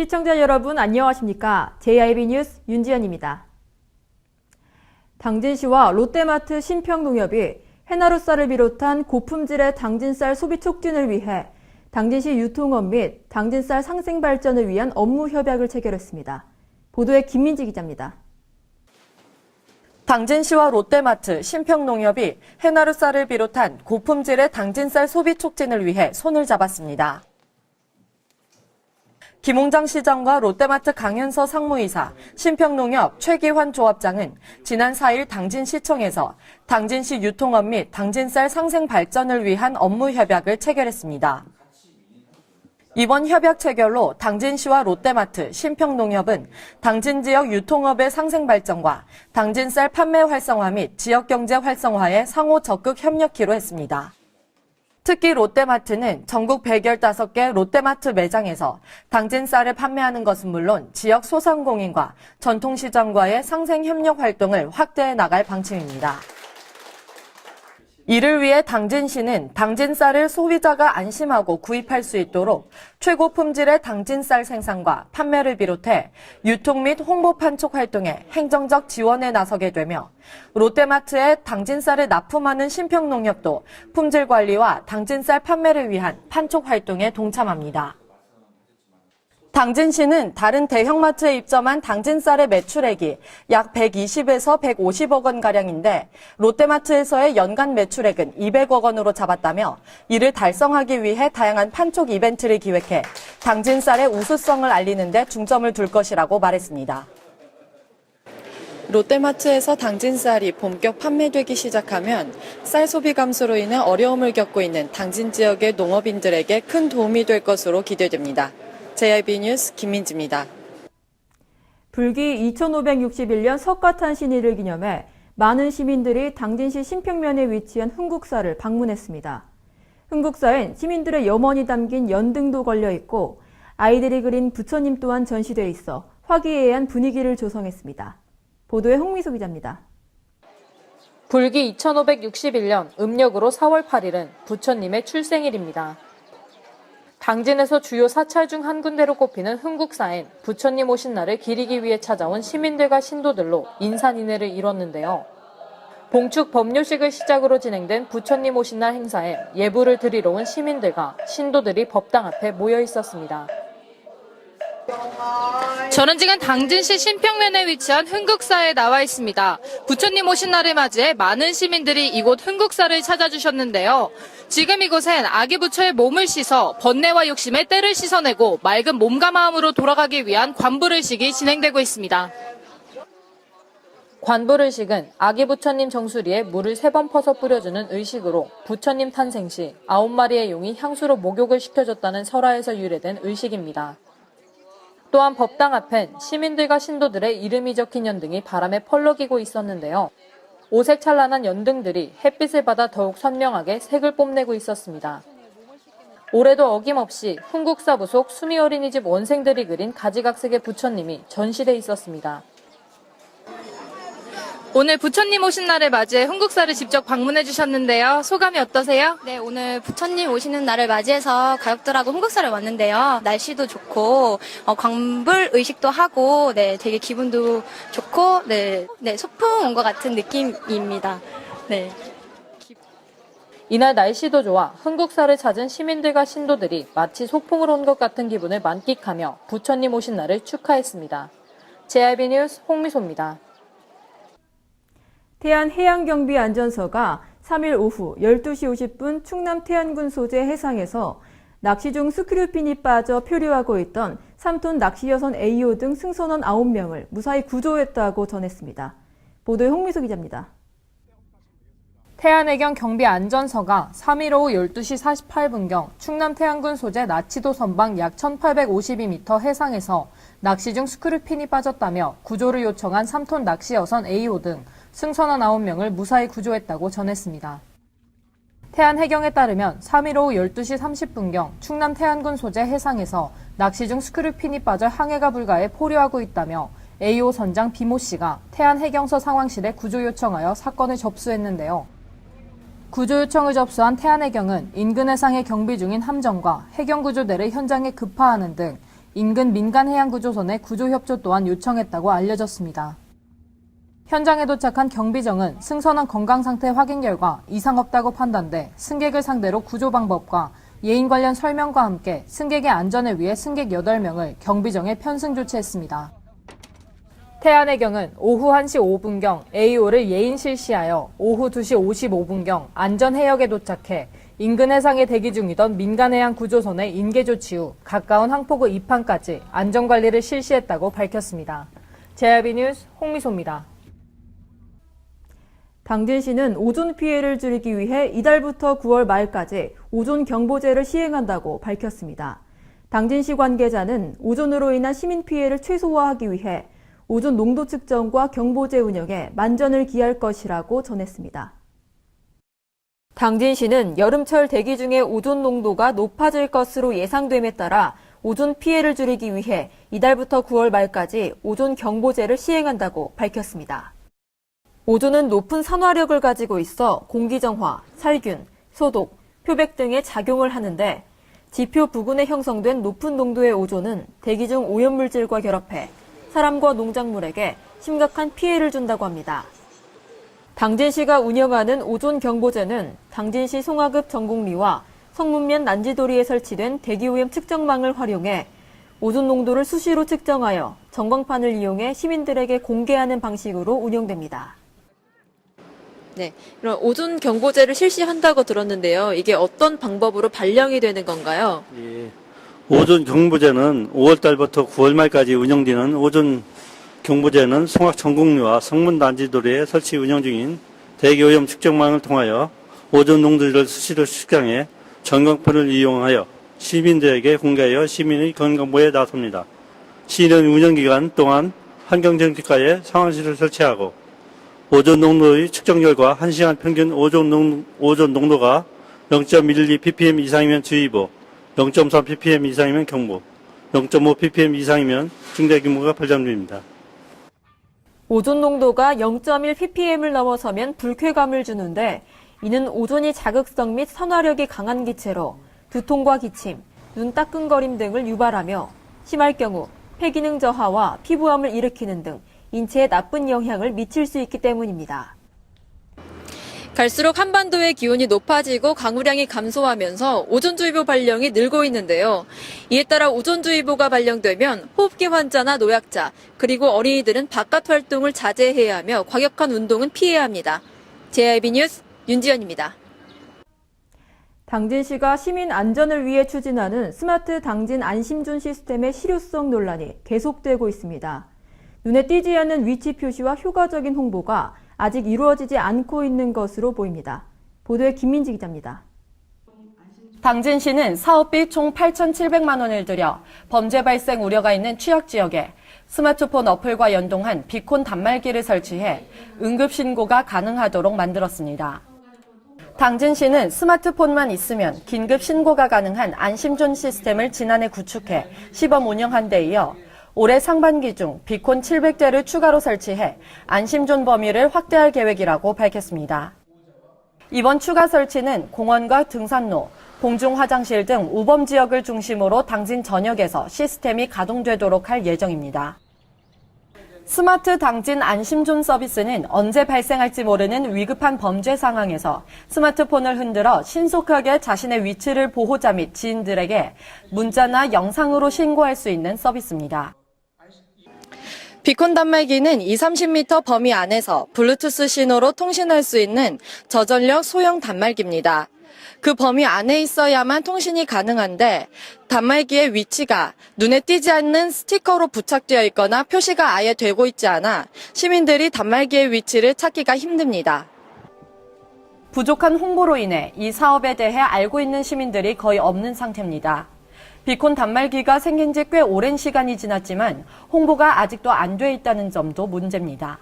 시청자 여러분 안녕하십니까? JIB 뉴스 윤지연입니다. 당진시와 롯데마트 신평농협이 해나루쌀을 비롯한 고품질의 당진쌀 소비 촉진을 위해 당진시 유통업 및 당진쌀 상생 발전을 위한 업무 협약을 체결했습니다. 보도에 김민지 기자입니다. 당진시와 롯데마트, 신평농협이 해나루쌀을 비롯한 고품질의 당진쌀 소비 촉진을 위해 손을 잡았습니다. 김홍장 시장과 롯데마트 강윤서 상무이사, 신평농협 최기환 조합장은 지난 4일 당진시청에서 당진시 유통업 및 당진쌀 상생 발전을 위한 업무 협약을 체결했습니다. 이번 협약 체결로 당진시와 롯데마트, 신평농협은 당진 지역 유통업의 상생 발전과 당진쌀 판매 활성화 및 지역경제 활성화에 상호 적극 협력키로 했습니다. 특히 롯데마트는 전국 115개 롯데마트 매장에서 당진쌀을 판매하는 것은 물론 지역 소상공인과 전통시장과의 상생 협력 활동을 확대해 나갈 방침입니다. 이를 위해 당진시는 당진쌀을 소비자가 안심하고 구입할 수 있도록 최고 품질의 당진쌀 생산과 판매를 비롯해 유통 및 홍보 판촉 활동에 행정적 지원에 나서게 되며 롯데마트에 당진쌀을 납품하는 신평농협도 품질 관리와 당진쌀 판매를 위한 판촉 활동에 동참합니다. 당진시는 다른 대형마트에 입점한 당진쌀의 매출액이 약 120에서 150억 원가량인데 롯데마트에서의 연간 매출액은 200억 원으로 잡았다며 이를 달성하기 위해 다양한 판촉 이벤트를 기획해 당진쌀의 우수성을 알리는 데 중점을 둘 것이라고 말했습니다. 롯데마트에서 당진쌀이 본격 판매되기 시작하면 쌀 소비 감소로 인해 어려움을 겪고 있는 당진 지역의 농업인들에게 큰 도움이 될 것으로 기대됩니다. JIB 뉴스 김민지입니다. 불기 2561년 석가탄신일을 기념해 많은 시민들이 당진시 신평면에 위치한 흥국사를 방문했습니다. 흥국사엔 시민들의 염원이 담긴 연등도 걸려 있고 아이들이 그린 부처님 또한 전시돼 있어 화기애애한 분위기를 조성했습니다. 보도에 홍미소 기자입니다. 불기 2561년 음력으로 4월 8일은 부처님의 출생일입니다. 당진에서 주요 사찰 중 한 군데로 꼽히는 흥국사엔 부처님 오신 날을 기리기 위해 찾아온 시민들과 신도들로 인산인해를 이뤘는데요. 봉축 법요식을 시작으로 진행된 부처님 오신 날 행사에 예불을 드리러 온 시민들과 신도들이 법당 앞에 모여 있었습니다. 저는 지금 당진시 신평면에 위치한 흥국사에 나와 있습니다. 부처님 오신 날을 맞이해 많은 시민들이 이곳 흥국사를 찾아주셨는데요. 지금 이곳엔 아기 부처의 몸을 씻어 번뇌와 욕심의 때를 씻어내고 맑은 몸과 마음으로 돌아가기 위한 관불의식이 진행되고 있습니다. 관불의식은 아기 부처님 정수리에 물을 3번 퍼서 뿌려주는 의식으로 부처님 탄생 시 9마리의 용이 향수로 목욕을 시켜줬다는 설화에서 유래된 의식입니다. 또한 법당 앞엔 시민들과 신도들의 이름이 적힌 연등이 바람에 펄럭이고 있었는데요. 오색 찬란한 연등들이 햇빛을 받아 더욱 선명하게 색을 뽐내고 있었습니다. 올해도 어김없이 흥국사 부속 수미 어린이집 원생들이 그린 가지각색의 부처님이 전시돼 있었습니다. 오늘 부처님 오신 날을 맞이해 흥국사를 직접 방문해 주셨는데요. 소감이 어떠세요? 네, 오늘 부처님 오시는 날을 맞이해서 가족들하고 흥국사를 왔는데요. 날씨도 좋고 광불 의식도 하고 되게 기분도 좋고 소풍 온 것 같은 느낌입니다. 네. 이날 날씨도 좋아 흥국사를 찾은 시민들과 신도들이 마치 소풍을 온 것 같은 기분을 만끽하며 부처님 오신 날을 축하했습니다. JIB 뉴스 홍미소입니다. 태안해양경비안전서가 3일 오후 12시 50분 충남 태안군 소재 해상에서 낚시 중 스크류핀이 빠져 표류하고 있던 3톤 낚시여선 A호 등 승선원 9명을 무사히 구조했다고 전했습니다. 보도에 홍미소 기자입니다. 태안해경 경비안전서가 3일 오후 12시 48분경 충남 태안군 소재 나치도 선방 약 1852m 해상에서 낚시 중 스크류핀이 빠졌다며 구조를 요청한 3톤 낚시여선 A호 등 승선원 9명을 무사히 구조했다고 전했습니다. 태안해경에 따르면 3일 오후 12시 30분경 충남 태안군 소재 해상에서 낚시 중 스크류핀이 빠져 항해가 불가해 포류하고 있다며 A호 선장 비모 씨가 태안해경서 상황실에 구조 요청하여 사건을 접수했는데요. 구조 요청을 접수한 태안해경은 인근 해상에 경비 중인 함정과 해경구조대를 현장에 급파하는 등 인근 민간해양구조선의 구조협조 또한 요청했다고 알려졌습니다. 현장에 도착한 경비정은 승선원 건강상태 확인 결과 이상 없다고 판단돼 승객을 상대로 구조 방법과 예인 관련 설명과 함께 승객의 안전을 위해 승객 8명을 경비정에 편승 조치했습니다. 태안해경은 오후 1시 5분경 AO를 예인 실시하여 오후 2시 55분경 안전해역에 도착해 인근 해상에 대기 중이던 민간해양구조선의 인계 조치 후 가까운 항포구 입항까지 안전관리를 실시했다고 밝혔습니다. JRB 뉴스 홍미소입니다. 당진시는 오존 피해를 줄이기 위해 이달부터 9월 말까지 오존 경보제를 시행한다고 밝혔습니다. 당진시 관계자는 오존으로 인한 시민 피해를 최소화하기 위해 오존 농도 측정과 경보제 운영에 만전을 기할 것이라고 전했습니다. 당진시는 여름철 대기 중에 오존 농도가 높아질 것으로 예상됨에 따라 오존 피해를 줄이기 위해 이달부터 9월 말까지 오존 경보제를 시행한다고 밝혔습니다. 오존은 높은 산화력을 가지고 있어 공기정화, 살균, 소독, 표백 등의 작용을 하는데 지표 부근에 형성된 높은 농도의 오존은 대기 중 오염물질과 결합해 사람과 농작물에게 심각한 피해를 준다고 합니다. 당진시가 운영하는 오존 경보제는 당진시 송하급 전곡리와 성문면 난지도리에 설치된 대기오염 측정망을 활용해 오존 농도를 수시로 측정하여 전광판을 이용해 시민들에게 공개하는 방식으로 운영됩니다. 네, 그럼 오존 경보제를 실시한다고 들었는데요. 이게 어떤 방법으로 발령이 되는 건가요? 예, 오존 경보제는 5월 달부터 9월 말까지 운영되는 오존 경보제는 송악 전곡리와 성문 난지도리에 설치 운영 중인 대기오염 측정망을 통하여 오존 농도를 수시로 측정해 전광판을 이용하여 시민들에게 공개하여 시민의 건강보호에 나섭니다. 시는 운영기간 동안 환경정책과에 상황실을 설치하고 오존 농도의 측정 결과 1시간 평균 오존 농도가 0.12 ppm 이상이면 주의보, 0.3 ppm 이상이면 경보, 0.5 ppm 이상이면 중대 규모가 발령됩니다. 오존 농도가 0.1 ppm을 넘어서면 불쾌감을 주는데 이는 오존이 자극성 및 산화력이 강한 기체로 두통과 기침, 눈 따끔거림 등을 유발하며 심할 경우 폐기능 저하와 피부암을 일으키는 등 인체에 나쁜 영향을 미칠 수 있기 때문입니다. 갈수록 한반도의 기온이 높아지고 강우량이 감소하면서 오존주의보 발령이 늘고 있는데요. 이에 따라 오존주의보가 발령되면 호흡기 환자나 노약자, 그리고 어린이들은 바깥 활동을 자제해야 하며 과격한 운동은 피해야 합니다. JRB 뉴스 윤지연입니다. 당진시가 시민 안전을 위해 추진하는 스마트 당진 안심존 시스템의 실효성 논란이 계속되고 있습니다. 눈에 띄지 않는 위치 표시와 효과적인 홍보가 아직 이루어지지 않고 있는 것으로 보입니다. 보도에 김민지 기자입니다. 당진시는 사업비 총 8,700만 원을 들여 범죄 발생 우려가 있는 취약지역에 스마트폰 어플과 연동한 비콘 단말기를 설치해 응급신고가 가능하도록 만들었습니다. 당진시는 스마트폰만 있으면 긴급 신고가 가능한 안심존 시스템을 지난해 구축해 시범 운영한 데 이어 올해 상반기 중 비콘 700대를 추가로 설치해 안심존 범위를 확대할 계획이라고 밝혔습니다. 이번 추가 설치는 공원과 등산로, 공중 화장실 등 우범 지역을 중심으로 당진 전역에서 시스템이 가동되도록 할 예정입니다. 스마트 당진 안심존 서비스는 언제 발생할지 모르는 위급한 범죄 상황에서 스마트폰을 흔들어 신속하게 자신의 위치를 보호자 및 지인들에게 문자나 영상으로 신고할 수 있는 서비스입니다. 비콘 단말기는 20-30m 범위 안에서 블루투스 신호로 통신할 수 있는 저전력 소형 단말기입니다. 그 범위 안에 있어야만 통신이 가능한데 단말기의 위치가 눈에 띄지 않는 스티커로 부착되어 있거나 표시가 아예 되고 있지 않아 시민들이 단말기의 위치를 찾기가 힘듭니다. 부족한 홍보로 인해 이 사업에 대해 알고 있는 시민들이 거의 없는 상태입니다. 비콘 단말기가 생긴 지 꽤 오랜 시간이 지났지만 홍보가 아직도 안 돼 있다는 점도 문제입니다.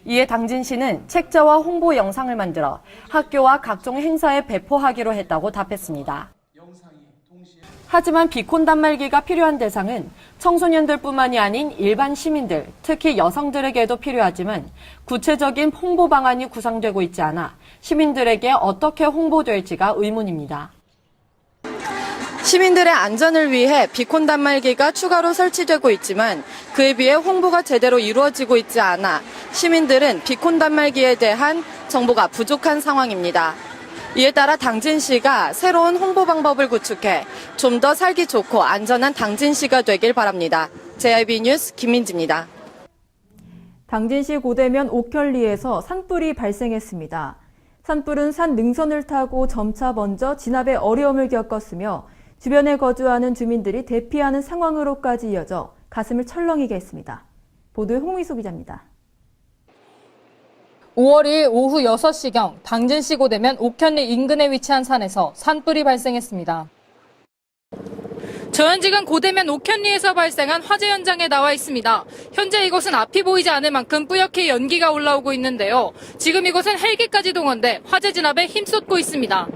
이에 당진시는 책자와 홍보 영상을 만들어 학교와 각종 행사에 배포하기로 했다고 답했습니다. 하지만 비콘 단말기가 필요한 대상은 청소년들뿐만이 아닌 일반 시민들, 특히 여성들에게도 필요하지만 구체적인 홍보 방안이 구상되고 있지 않아 시민들에게 어떻게 홍보될지가 의문입니다. 시민들의 안전을 위해 비콘 단말기가 추가로 설치되고 있지만 그에 비해 홍보가 제대로 이루어지고 있지 않아 시민들은 비콘 단말기에 대한 정보가 부족한 상황입니다. 이에 따라 당진시가 새로운 홍보 방법을 구축해 좀 더 살기 좋고 안전한 당진시가 되길 바랍니다. JIB 뉴스 김민지입니다. 당진시 고대면 옥현리에서 산불이 발생했습니다. 산불은 산 능선을 타고 점차 번져 진압에 어려움을 겪었으며 주변에 거주하는 주민들이 대피하는 상황으로까지 이어져 가슴을 철렁이게 했습니다. 보도에 홍미수 기자입니다. 5월 2일 오후 6시경 당진시 고대면 옥현리 인근에 위치한 산에서 산불이 발생했습니다. 저 현직은 고대면 옥현리에서 발생한 화재 현장에 나와 있습니다. 현재 이곳은 앞이 보이지 않을 만큼 뿌옇게 연기가 올라오고 있는데요. 지금 이곳은 헬기까지 동원돼 화재 진압에 힘쏟고 있습니다.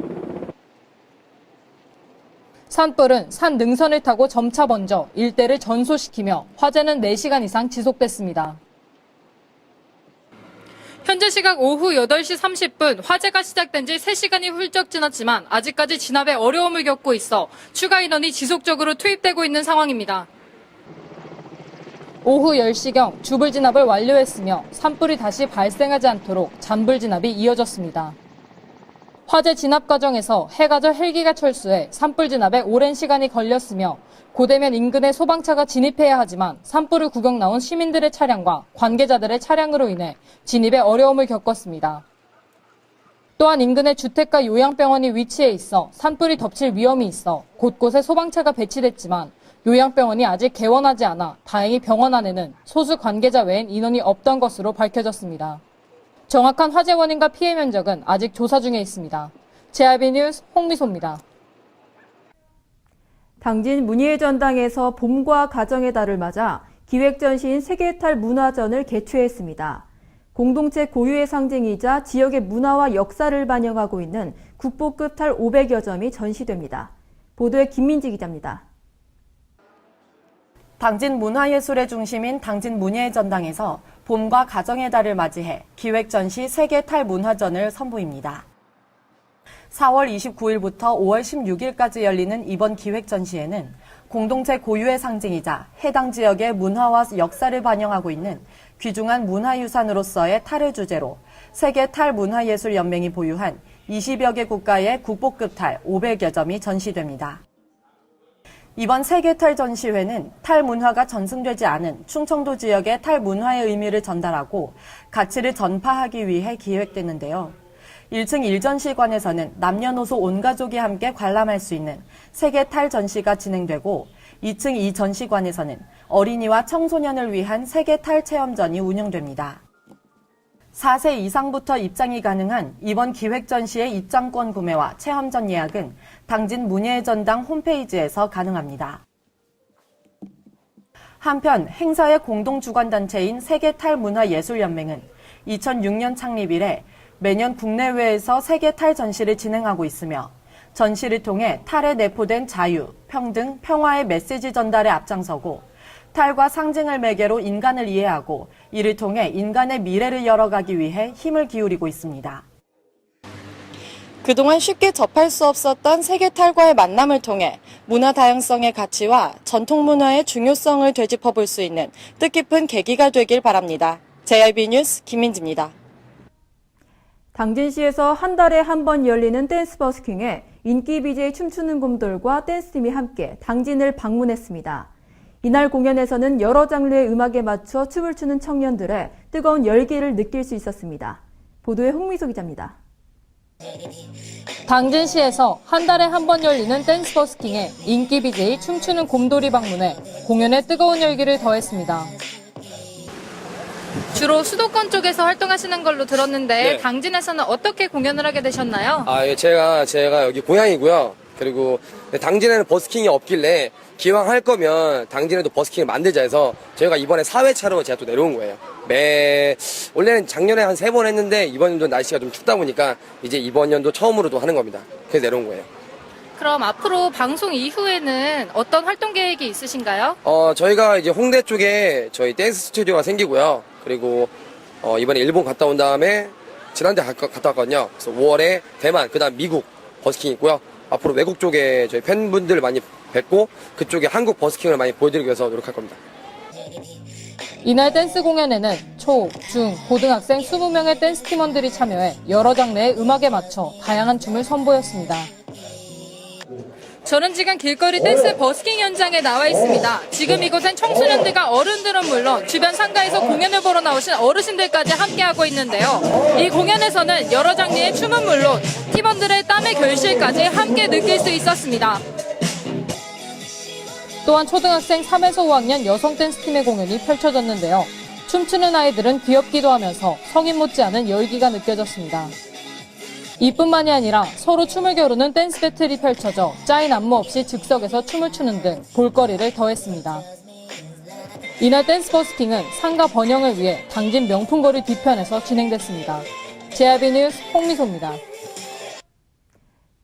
산불은 산 능선을 타고 점차 번져 일대를 전소시키며 화재는 4시간 이상 지속됐습니다. 현재 시각 오후 8시 30분 화재가 시작된 지 3시간이 훌쩍 지났지만 아직까지 진압에 어려움을 겪고 있어 추가 인원이 지속적으로 투입되고 있는 상황입니다. 오후 10시경 주불 진압을 완료했으며 산불이 다시 발생하지 않도록 잔불 진압이 이어졌습니다. 화재 진압 과정에서 해가절 헬기가 철수해 산불 진압에 오랜 시간이 걸렸으며 고대면 인근에 소방차가 진입해야 하지만 산불을 구경 나온 시민들의 차량과 관계자들의 차량으로 인해 진입에 어려움을 겪었습니다. 또한 인근에 주택과 요양병원이 위치해 있어 산불이 덮칠 위험이 있어 곳곳에 소방차가 배치됐지만 요양병원이 아직 개원하지 않아 다행히 병원 안에는 소수 관계자 외엔 인원이 없던 것으로 밝혀졌습니다. 정확한 화재 원인과 피해 면적은 아직 조사 중에 있습니다. JIB 뉴스 홍미소입니다. 당진 문예의 전당에서 봄과 가정의 달을 맞아 기획전시인 세계탈 문화전을 개최했습니다. 공동체 고유의 상징이자 지역의 문화와 역사를 반영하고 있는 국보급 탈 500여 점이 전시됩니다. 보도에 김민지 기자입니다. 당진 문화예술의 중심인 당진 문예의 전당에서 봄과 가정의 달을 맞이해 기획전시 세계탈 문화전을 선보입니다. 4월 29일부터 5월 16일까지 열리는 이번 기획전시에는 공동체 고유의 상징이자 해당 지역의 문화와 역사를 반영하고 있는 귀중한 문화유산으로서의 탈을 주제로 세계탈문화예술연맹이 보유한 20여 개 국가의 국보급 탈 500여 점이 전시됩니다. 이번 세계탈 전시회는 탈 문화가 전승되지 않은 충청도 지역의 탈 문화의 의미를 전달하고 가치를 전파하기 위해 기획됐는데요. 1층 1전시관에서는 남녀노소 온 가족이 함께 관람할 수 있는 세계탈 전시가 진행되고 2층 2전시관에서는 어린이와 청소년을 위한 세계탈 체험전이 운영됩니다. 4세 이상부터 입장이 가능한 이번 기획전시의 입장권 구매와 체험전 예약은 당진 문예의 전당 홈페이지에서 가능합니다. 한편 행사의 공동주관단체인 세계탈문화예술연맹은 2006년 창립 이래 매년 국내외에서 세계탈 전시를 진행하고 있으며 전시를 통해 탈에 내포된 자유, 평등, 평화의 메시지 전달에 앞장서고 탈과 상징을 매개로 인간을 이해하고 이를 통해 인간의 미래를 열어가기 위해 힘을 기울이고 있습니다. 그동안 쉽게 접할 수 없었던 세계탈과의 만남을 통해 문화 다양성의 가치와 전통 문화의 중요성을 되짚어 볼 수 있는 뜻깊은 계기가 되길 바랍니다. JIB 뉴스 김민지입니다. 당진시에서 한 달에 한 번 열리는 댄스 버스킹에 인기 BJ 춤추는 곰돌과 댄스팀이 함께 당진을 방문했습니다. 이날 공연에서는 여러 장르의 음악에 맞춰 춤을 추는 청년들의 뜨거운 열기를 느낄 수 있었습니다. 보도에 홍미소 기자입니다. 당진시에서 한 달에 한 번 열리는 댄스 버스킹에 인기 BJ 춤추는 곰돌이 방문해 공연에 뜨거운 열기를 더했습니다. 주로 수도권 쪽에서 활동하시는 걸로 들었는데 네. 당진에서는 어떻게 공연을 하게 되셨나요? 예, 제가 여기 고향이고요. 그리고 당진에는 버스킹이 없길래 기왕 할 거면 당진에도 버스킹을 만들자 해서 저희가 이번에 4회차로 제가 또 내려온 거예요. 원래는 작년에 한 3번 했는데 이번 연도 날씨가 좀 춥다 보니까 이제 이번 연도 처음으로 또 하는 겁니다. 그래서 내려온 거예요. 그럼 앞으로 방송 이후에는 어떤 활동 계획이 있으신가요? 저희가 이제 홍대 쪽에 저희 댄스 스튜디오가 생기고요. 그리고 이번에 일본 갔다 온 다음에 지난주에 갔다 왔거든요. 그래서 5월에 대만, 그다음 미국 버스킹 있고요. 앞으로 외국 쪽에 저희 팬분들 많이 뵙고 그쪽에 한국 버스킹을 많이 보여드리기 위해서 노력할 겁니다. 이날 댄스 공연에는 초, 중, 고등학생 20명의 댄스 팀원들이 참여해 여러 장르의 음악에 맞춰 다양한 춤을 선보였습니다. 저는 지금 길거리 댄스 버스킹 현장에 나와 있습니다. 지금 이곳엔 청소년들과 어른들은 물론 주변 상가에서 공연을 보러 나오신 어르신들까지 함께하고 있는데요. 이 공연에서는 여러 장르의 춤은 물론 팀원들의 땀의 결실까지 함께 느낄 수 있었습니다. 또한 초등학생 3에서 5학년 여성 댄스팀의 공연이 펼쳐졌는데요. 춤추는 아이들은 귀엽기도 하면서 성인 못지않은 열기가 느껴졌습니다. 이뿐만이 아니라 서로 춤을 겨루는 댄스 배틀이 펼쳐져 짜인 안무 없이 즉석에서 춤을 추는 등 볼거리를 더했습니다. 이날 댄스 버스킹은 상가 번영을 위해 당진 명품거리 뒤편에서 진행됐습니다. JRB 뉴스 홍미소입니다.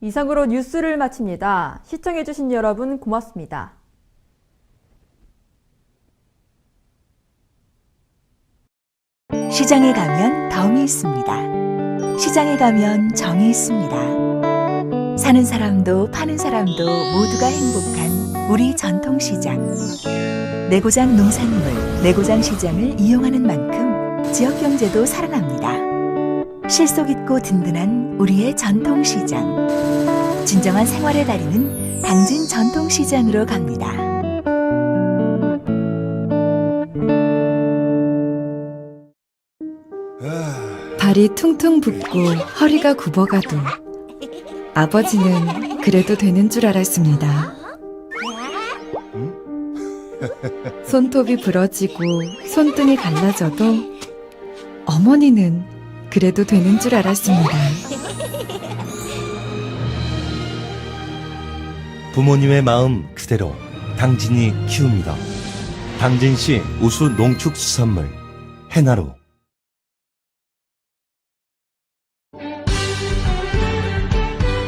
이상으로 뉴스를 마칩니다. 시청해주신 여러분 고맙습니다. 시장에 가면 덤이 있습니다. 시장에 가면 정이 있습니다. 사는 사람도 파는 사람도 모두가 행복한 우리 전통시장. 내고장 농산물, 내고장 시장을 이용하는 만큼 지역경제도 살아납니다. 실속 있고 든든한 우리의 전통시장. 진정한 생활의 달인은 당진 전통시장으로 갑니다. 발이 퉁퉁 붓고 허리가 굽어가도 아버지는 그래도 되는 줄 알았습니다. 손톱이 부러지고 손등이 갈라져도 어머니는 그래도 되는 줄 알았습니다. 부모님의 마음 그대로 당진이 키웁니다. 당진시 우수 농축수산물 해나루.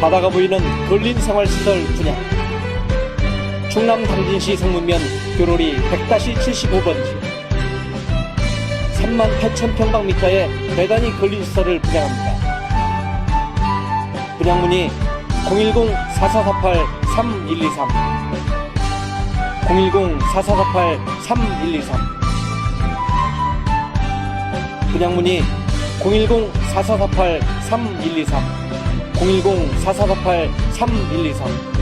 바다가 보이는 근린 생활시설 분양. 충남 당진시 성문면 교로리 100-75번지 38,000평방미터의 대단히 근린시설을 분양합니다. 분양문의 010-4448-3123 010-4448-3123 분양문의 010-4448-3123 010-4448-3123